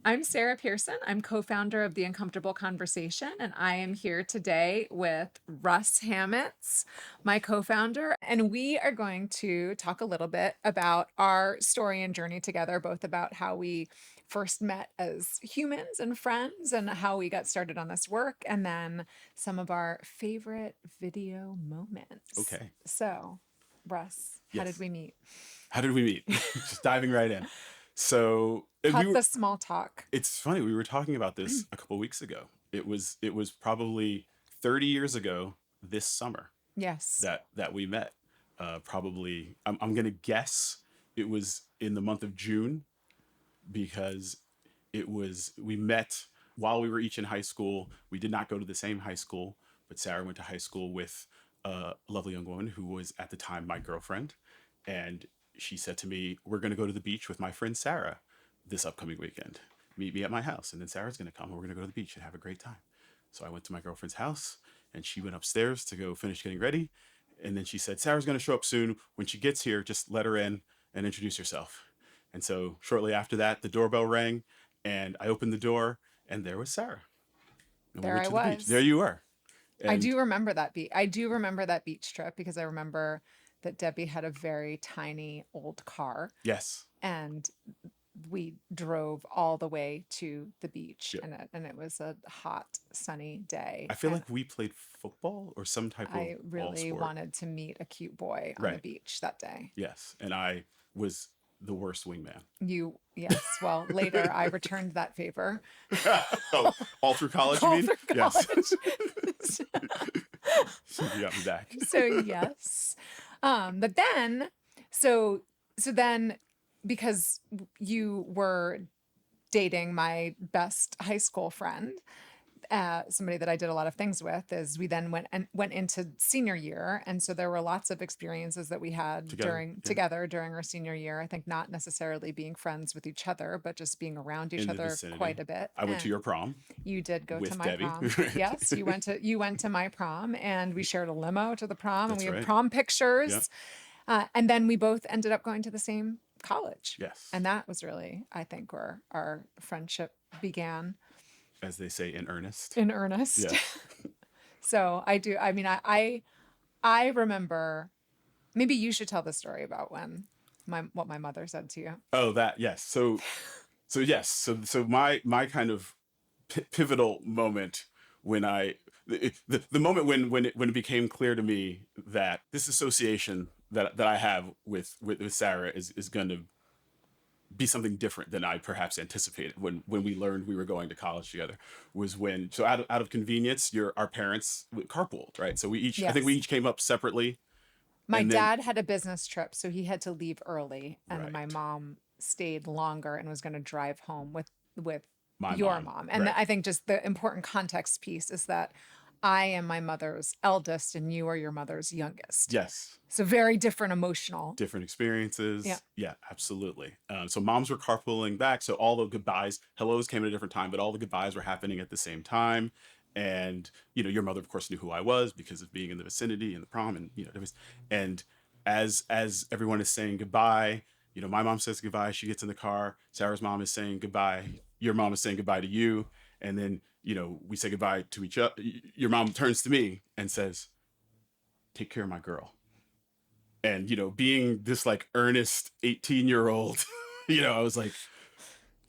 I'm Sarah Pearson. I'm co-founder of The Uncomfortable Conversation, and I am here today with Russ Hammond, my co-founder, and we are going to talk a little bit about our story and journey together, both about how we first met as humans and friends and how we got started on this work, and then some of our favorite video moments. Okay. So, Russ, how did Yes. we meet? How did we meet? Just diving right in. So and we Cut were. the small talk. It's funny. We were talking about this a couple weeks ago. It was probably 30 years ago this summer Yes. that we met. Probably I'm gonna guess it was in the month of June because we met while we were each in high school. We did not go to the same high school, but Sarah went to high school with a lovely young woman who was at the time my girlfriend, and she said to me, "We're going to go to the beach with my friend Sarah this upcoming weekend. Meet me at my house, and then Sarah's going to come, and we're going to go to the beach and have a great time." So I went to my girlfriend's house, and she went upstairs to go finish getting ready, and then she said, "Sarah's going to show up soon. When she gets here, just let her in and introduce herself." And so shortly after that, the doorbell rang, and I opened the door, and there was Sarah. And we There went I to the beach. There was. you were. I And do remember that beach. I do remember that beach trip because I remember that Debbie had a very tiny old car yes, and we drove all the way to the beach yeah, and it was a hot sunny day I feel and like we played football or some type of I ball really sport. wanted to meet a cute boy on the Right. beach that day. Yes. And I was the worst wingman. Yes, well, later I returned that favor Oh, all through college, you all mean? through Yes. college. You got me back. So yes. But then, so then, because you were dating my best high school friend, somebody that I did a lot of things with, is we then went into senior year, and so there were lots of experiences that we had Together. during Yeah. together during our senior year. I think not necessarily being friends with each other, but just being around each In the other quite vicinity. a bit. I went to And your prom you did go to with my Debbie. prom. Yes, you went to my prom, and we shared a limo to the prom, and we That's have right. prom Yep. pictures. And then we both ended up going to the same college, Yes. and that was really, I think, where our friendship began As they say, in earnest. in earnest. Yes. So I do. I mean, I remember. Maybe you should tell the story about when what my mother said to you. Oh, that. Yes. So yes. So my kind of pivotal moment when the moment when it became clear to me that this association that I have with Sarah is going to be something different than I perhaps anticipated when we learned we were going to college together was when, so out of convenience, our parents carpooled, right? So I think we Yes. each came up separately, My and then dad had a business trip, so he had to leave early, and then my right, mom stayed longer and was going to drive home with my your mom, mom. And right, I think just the important context piece is that I am my mother's eldest and you are your mother's youngest. yes, So very different emotional. different Yeah. experiences, yeah, absolutely. So moms were carpooling back, so all the goodbyes, hellos came at a different time, but all the goodbyes were happening at the same time. And your mother, of course, knew who I was because of being in the vicinity and the prom, and there was, and as everyone is saying goodbye, my mom says goodbye. She gets in the car. Sarah's mom is saying goodbye. Your mom is saying goodbye to you, and then we say goodbye to each other. Your mom turns to me and says, "Take care of my girl." And being this like earnest 18-year-old, I was like,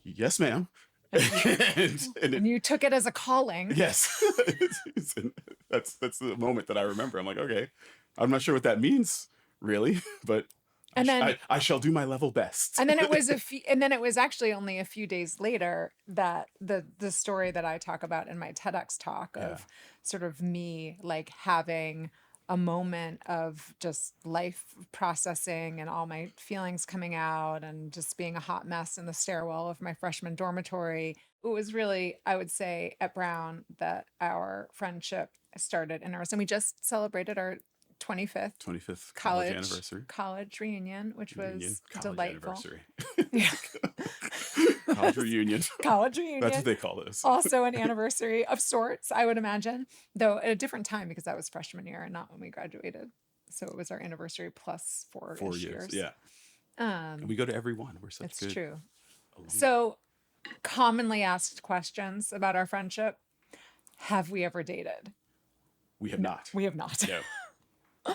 "Yes, ma'am." And you, and and you took it as a calling. yes, that's the moment that I remember. I'm like, okay, I'm not sure what that means really, but I, And then I shall do my level best. and then it was and then it was actually only a few days later that the story that I talk about in my TEDx talk Yeah, of sort of me like having a moment of just life processing and all my feelings coming out and just being a hot mess in the stairwell of my freshman dormitory. It was really, I would say, at Brown that our friendship started in ours. And we just celebrated our 25th 25th college college anniversary college reunion, which reunion, was college delightful. anniversary, Yeah. college reunion. College That's what reunion. they call this. Also an anniversary of sorts, I would imagine, though at a different time because that was freshman year and not when we graduated. So it was our anniversary plus 4 4-ish years, years. yeah. And we go to every one. We're such It's good true. alumni. So commonly asked questions about our friendship. Have we ever dated? We have No, not. we have not. No.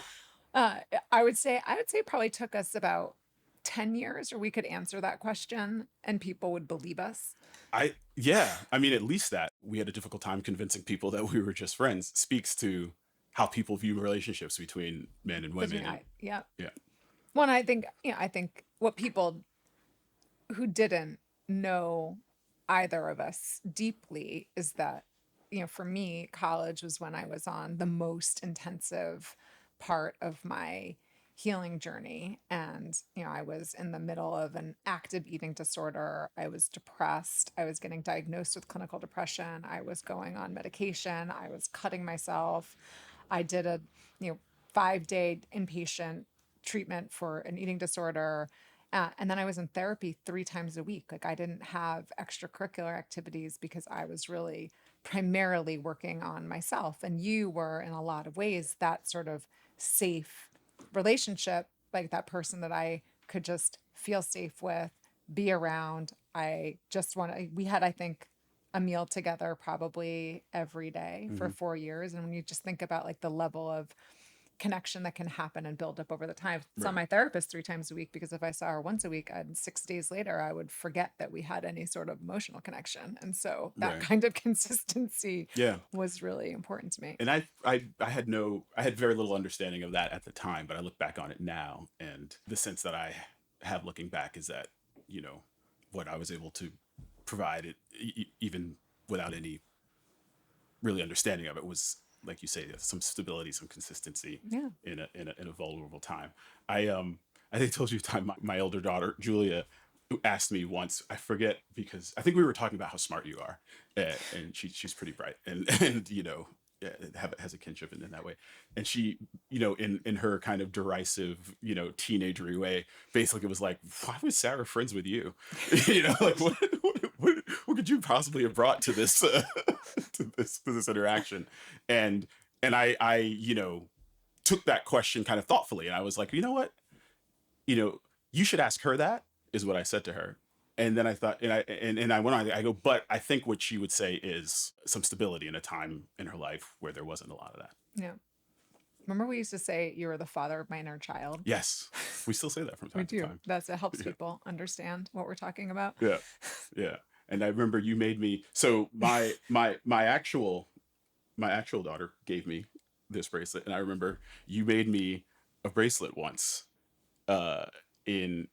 Uh, I would say it probably took us about 10 years, or we could answer that question and people would believe us. Yeah, I mean, at least that we had a difficult time convincing people that we were just friends speaks to how people view relationships between men and women. Between And yeah. yeah, One, I think what people who didn't know either of us deeply is that, for me, college was when I was on the most intensive part of my healing journey. And, I was in the middle of an active eating disorder. I was depressed. I was getting diagnosed with clinical depression. I was going on medication. I was cutting myself. I did a, you know, 5-day inpatient treatment for an eating disorder. And then I was in therapy 3 times a week. Like I didn't have extracurricular activities because I was really primarily working on myself. And you were, in a lot of ways, that sort of safe relationship, like that person that I could just feel safe with, be around. We had, I think, a meal together probably every day for hmm 4 years. And when you just think about like the level of connection that can happen and build up over the time. I saw right, my therapist 3 times a week because if I saw her once a week, 6 days later, I would forget that we had any sort of emotional connection. And so that right, kind of consistency yeah. was really important to me. And I had very little understanding of that at the time, but I look back on it now, and the sense that I have looking back is that you know what I was able to provide it, even without any really understanding of it, was like you say, some stability, some consistency Yeah. in a vulnerable time. I think I told you a time my elder daughter Julia asked me once, I forget, because I think we were talking about how smart you are, and she's pretty bright, and yeah, has a kinship in that way. And she, in her kind of derisive, teenagery way, basically was like, why was Sarah friends with you? Like what could you possibly have brought to this to this interaction? And I took that question kind of thoughtfully, and I was like, you know what, you know, you should ask her that, is what I said to her. And then I thought, and I went on. I go, but I think what she would say is some stability in a time in her life where there wasn't a lot of that. Yeah. Remember we used to say you were the father of my inner child? Yes, we still say that from We time to do. time. It helps Yeah, people understand what we're talking about. yeah, yeah. And I remember you made me. So my actual daughter gave me this bracelet, and I remember you made me a bracelet once, uh, in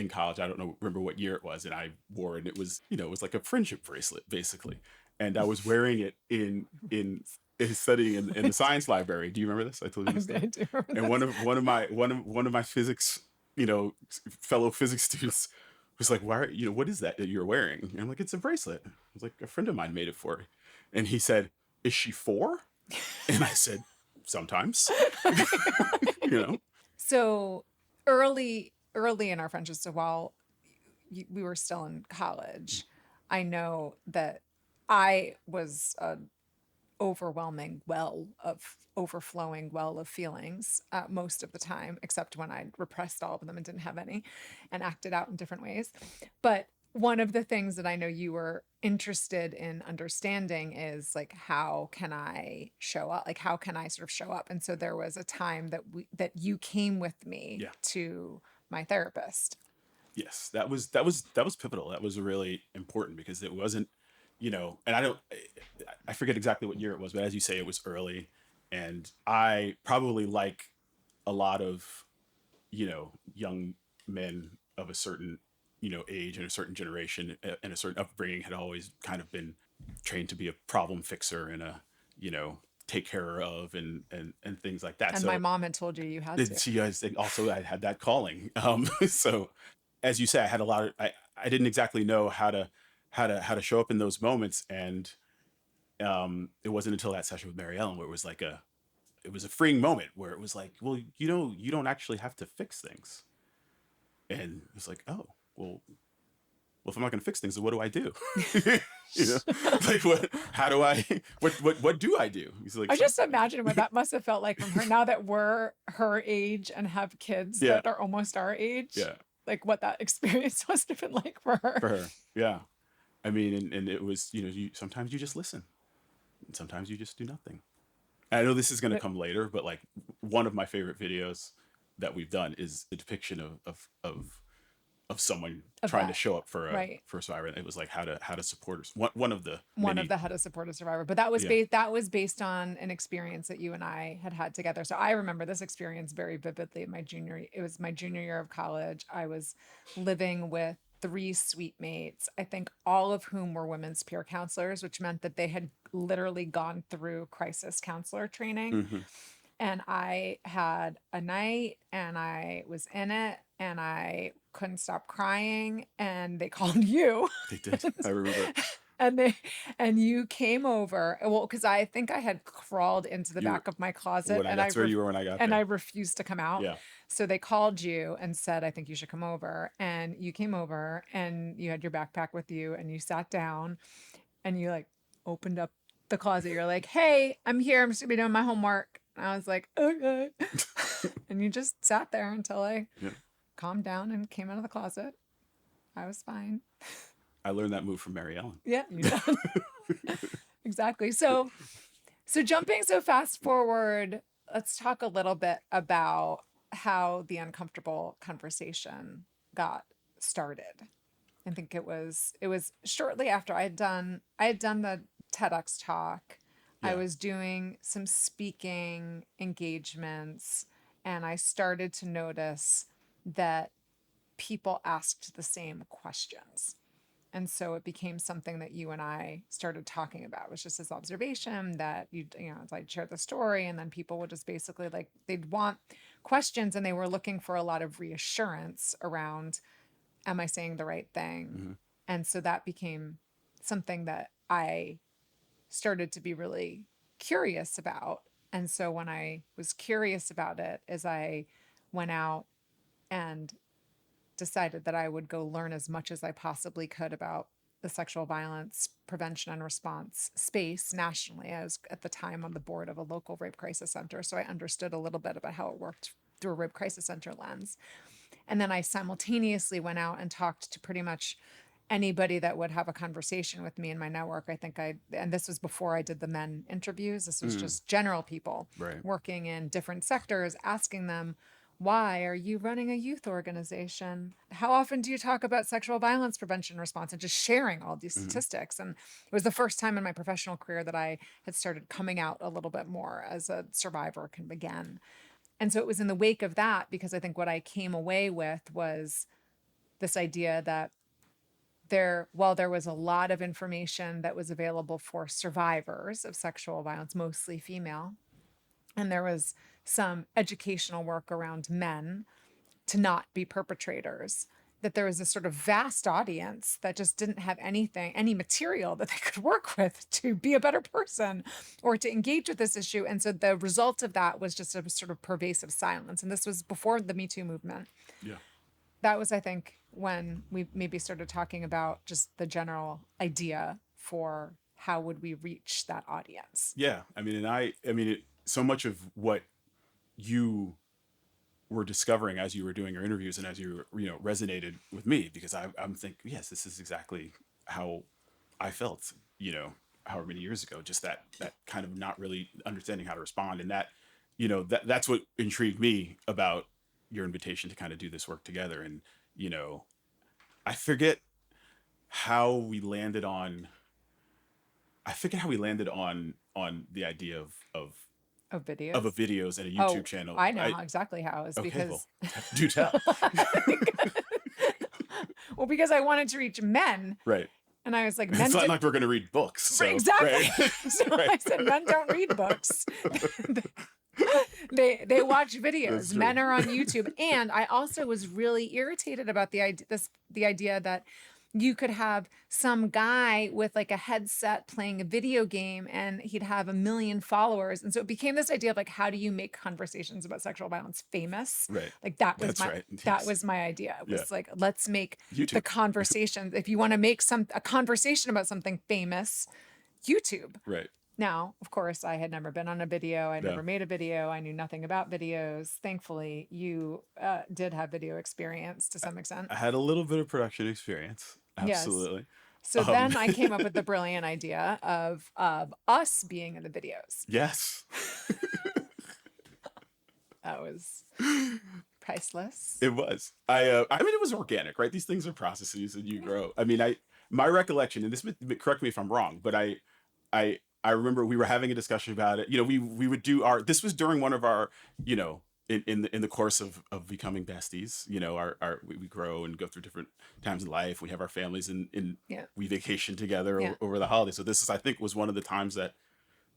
college. I don't know, remember what year it was, and I wore it. And it was like a friendship bracelet, basically. And I was wearing it in studying in the science library. Do you remember this? I told you this story. I do remember And this. one of my physics, fellow physics students was like, "Why? What is that you're wearing?" And I'm like, "It's a bracelet." I was like, "A friend of mine made it for me." And he said, "Is she 4?" And I said, "Sometimes." you know. So early in our friendship, so while we were still in college, I know that I was an overflowing well of feelings most of the time, except when I repressed all of them and didn't have any and acted out in different ways. But one of the things that I know you were interested in understanding is like, how can I show up? Like, how can I sort of show up? And so there was a time that you came with me Yeah. to my therapist. Yes, that was pivotal. That was really important because it wasn't, and I forget exactly what year it was, but as you say, it was early, and I probably, like a lot of young men of a certain age and a certain generation and a certain upbringing, had always kind of been trained to be a problem fixer and a you know take care of, and things like that. And my So mom had told you you had did to. she guys think also I had that calling. So as you say, I had a lot of I didn't exactly know how to show up in those moments. And it wasn't until that session with Mary Ellen where it was a freeing moment where it was like, well, you don't actually have to fix things. And it's like, oh, well, if I'm not going to fix things, then what do I do? you know, like how do I, what do I do? He's like, I just imagine what that must have felt like from her, now that we're her age and have kids yeah, that are almost our age, yeah, like what that experience must have been like for her. for her. Yeah. I mean, and it was, sometimes you just listen, and sometimes you just do nothing. And I know this is going to But come later, but like one of my favorite videos that we've done is the depiction of someone of trying to that, show up for right? a survivor. It was like how to support us. One of the One of many. the how to support a survivor, but that was Yeah. based on an experience that you and I had together. So I remember this experience very vividly. It was my junior year of college. I was living with three suite mates, I think all of whom were women's peer counselors, which meant that they had literally gone through crisis counselor training. Hmm. And I had a night and I was in it and I couldn't stop crying and they called you. They did. I remember And they and you came over. Well, because I think I had crawled into the you were back of my closet when I that's where you were when I got and I there. refused to come out. Yeah. So they called you and said, I think you should come over. And you came over and you had your backpack with you and you sat down and you like opened up the closet. You're like, hey, I'm here. I'm just gonna be doing my homework. And I was like, okay. And you just sat there until I Yeah. calmed down and came out of the closet. I was fine. I learned that move from Mary Ellen. Yeah, you did. Exactly. So jumping so fast forward, let's talk a little bit about how the uncomfortable conversation got started. I think it was shortly after I had done the TEDx talk. I Yeah. was doing some speaking engagements and I started to notice that people asked the same questions. And so it became something that you and I started talking about. It was just this observation that I'd share the story and then people would just basically like, they'd want questions and they were looking for a lot of reassurance around, am I saying the right thing? Hmm. And so that became something that I started to be really curious about. And so when I was curious about it, as I went out and decided that I would go learn as much as I possibly could about the sexual violence prevention and response space nationally. I was at the time on the board of a local rape crisis center, so I understood a little bit about how it worked through a rape crisis center lens. And then I simultaneously went out and talked to pretty much anybody that would have a conversation with me in my network. And this was before I did the men interviews. This was Mm. just general people Right. working in different sectors, asking them, why are you running a youth organization? How often do you talk about sexual violence prevention response, and just sharing all these Hmm. statistics? And it was the first time in my professional career that I had started coming out a little bit more as a survivor can begin. And so it was in the wake of that, because I think what I came away with was this idea that while there was a lot of information that was available for survivors of sexual violence, mostly female, and there was some educational work around men to not be perpetrators, that there was this sort of vast audience that just didn't have any material that they could work with to be a better person or to engage with this issue. And so the result of that was just a sort of pervasive silence. And this was before the Me Too movement. Yeah. That was, I think, when we maybe started talking about just the general idea for how would we reach that audience. Yeah. I mean, so much of what you were discovering as you were doing your interviews and as you resonated with me, because I'm thinking, yes, this is exactly how I felt, however many years ago, just that kind of not really understanding how to respond. And that's what intrigued me about your invitation to kind of do this work together. And, you know, I forget how we landed on, on the idea Of of a videos. videos and a YouTube Oh, channel. I know exactly how. Is Okay, well, because do tell. well, because I wanted to reach men, Right. and I was like, It's men not do like we're going to read books. So, exactly. right. So Right. I said, men don't read books. They watch That's videos. true. Men are on YouTube, and I also was really irritated about the idea that you could have some guy with like a headset playing a video game and he'd have 1 million followers. And so it became this idea of like, how do you make conversations about sexual violence famous? Right. Like That's right. that Yes. was my idea. It Yeah. was like, let's make the YouTube. conversation, if you want to make a conversation about something famous, YouTube. Right. Now, of course, I had never been on a video. I No. never made a video. I knew nothing about videos. Thankfully, you did have video experience to some extent. I had a little bit of production experience. Yes. Absolutely. So then I came up with the brilliant idea of us being in the videos. Yes. That was priceless. It was. I mean, it was organic, right? These things are processes, and you grow. I mean, my recollection, and this, correct me if I'm wrong, but I remember we were having a discussion about it. You know, we would do our. This was during one of our, you know, in the course of becoming besties. You know, we grow and go through different times in life. We have our families, and Yeah. we vacation together Yeah. over the holidays. So this is, I think, was one of the times that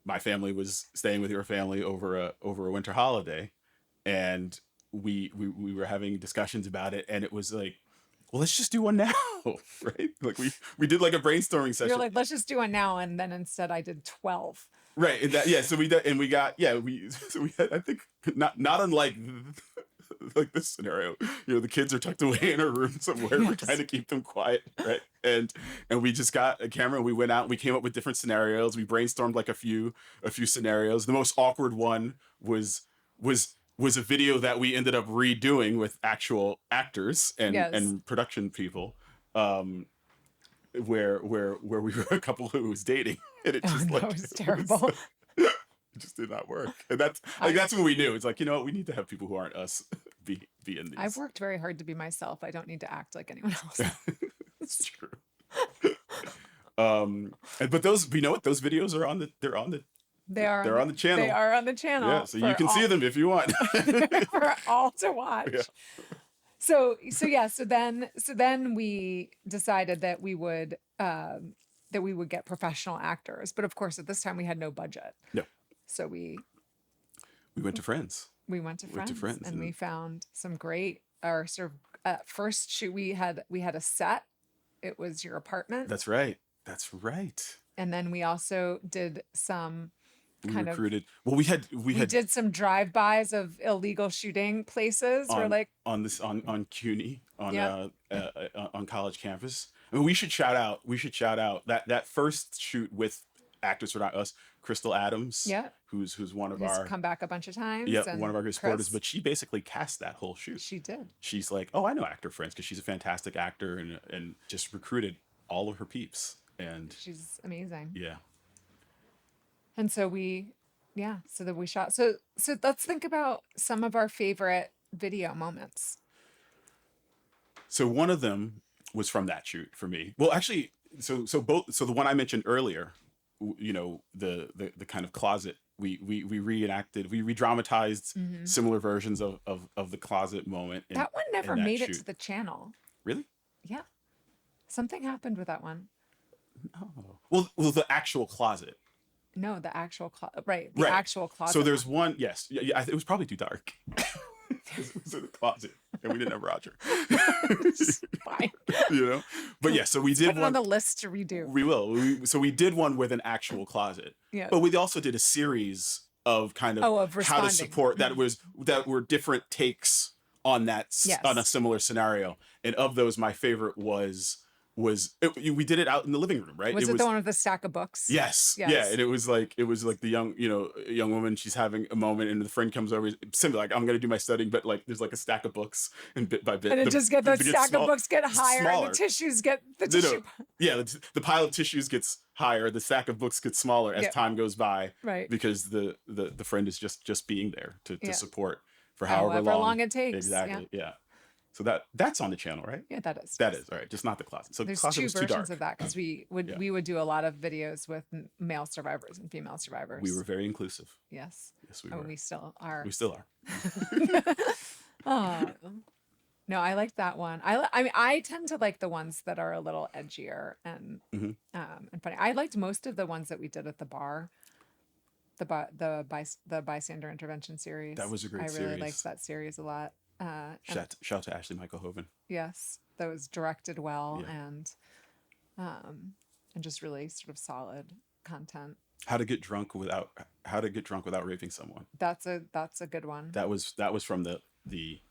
my family was staying with your family over a winter holiday, and we were having discussions about it, and it was like, well, let's just do one now. Right, like we did like a brainstorming You're session, like, let's just do it now. And then instead I did 12. right? And that, yeah, so we did, and we got, yeah, we so we had, I think, not unlike like this scenario, you know, the kids are tucked away in a room somewhere. We're trying to keep them quiet, right? And we just got a camera, and we went out and we came up with different scenarios. We brainstormed like a few scenarios. The most awkward one was a video that we ended up redoing with actual actors Yes. and production people, where we were a couple who was dating, and it just That was terrible. it just did not work. And that's like, that's when we knew it's like, you know what, we need to have people who aren't us be in these. I've worked very hard to be myself. I don't need to act like anyone else. It's true. But those, you know what, those videos are on the They're on the channel. They are on the channel. Yeah, so you can see them if you want. For all to watch. Yeah. So then we decided that we would get professional actors, but of course at this time we had no budget. No. So we went to Friends. went to Friends, and we found some great, our sort of first shoot. We had a set. It was your apartment. That's right. That's right. And then we also did some We kind recruited. Well, we did some drive-bys of illegal shooting places. We're like on CUNY Yeah. on college campus. I mean, we should shout out that first shoot with actors for not us, Crystal Adams. Yeah. Who's one of who's our come back a bunch of times. yeah, and one of our great supporters. Chris, But she basically cast that whole shoot. she did. She's like, oh, I know actor friends, because she's a fantastic actor, and just recruited all of her peeps. And She's amazing. yeah. And so so that we shot. So let's think about some of our favorite video moments. So one of them was from that shoot for me. Well, actually, so the one I mentioned earlier, you know, the kind of closet, we reenacted, we re-dramatized similar versions of the closet moment. That one never in that made it shoot. to the channel. Really? Yeah. Something happened with that one. Oh. Well, the actual closet. No, the actual closet. Right. Right. Actual closet. So there's one, yes. Yeah, it was probably too dark. It was in the closet, and we didn't have Roger. It's fine. You know? But yeah, so we did Put it one on the list to redo. We will. So we did one with an actual closet. Yeah. But we also did a series of kind of, of how to responding. support that were different takes on Yes. on a similar scenario. And of those, my favorite was we did it out in the living room, right? Was it the one with the stack of books? Yes. Yes. Yeah. And it was like the young woman, she's having a moment, and the friend comes over, simply like, I'm going to do my studying, but like, there's like a stack of books, and bit by bit. And it just get the stack of books get higher, smaller. and the tissues get the No, tissue. yeah, the pile of tissues gets higher, the stack of books gets smaller as Yeah. time goes by, Right. because the friend is just being there to Yeah. support for however long it takes. exactly. Yeah. So that's on the channel, right? Yeah, that is. That is all right, just not the closet. So There's the closet two was too versions dark. of that, because we Yeah. would do a lot of videos with male survivors and female survivors. We were very inclusive. Yes. Yes, we Oh, were. we still are. We still are. Oh. No, I like that one. I mean, I tend to like the ones that are a little edgier and Mhm. and funny. I liked most of the ones that we did at the bar. The bystander intervention series. That was a great I really series. liked that series a lot. And Shout to Ashley Michael Hoven. yes, that was directed well, Yeah. and just really sort of solid content. How to get drunk without raping someone. That's a good one. That was from the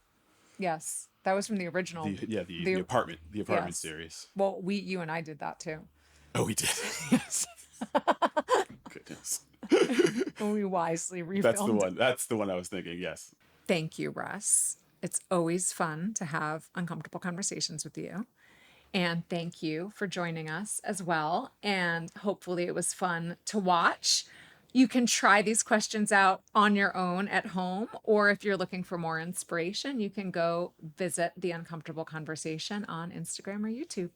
Yes, that was from the original. the apartment Yes. series. Well, you and I did that too. Oh, we did. Yes. Goodness. We wisely refilmed. That's the one. That's the one I was thinking. Yes. Thank you, Russ. It's always fun to have uncomfortable conversations with you. And thank you for joining us as well. And hopefully it was fun to watch. You can try these questions out on your own at home, or if you're looking for more inspiration, you can go visit The Uncomfortable Conversation on Instagram or YouTube.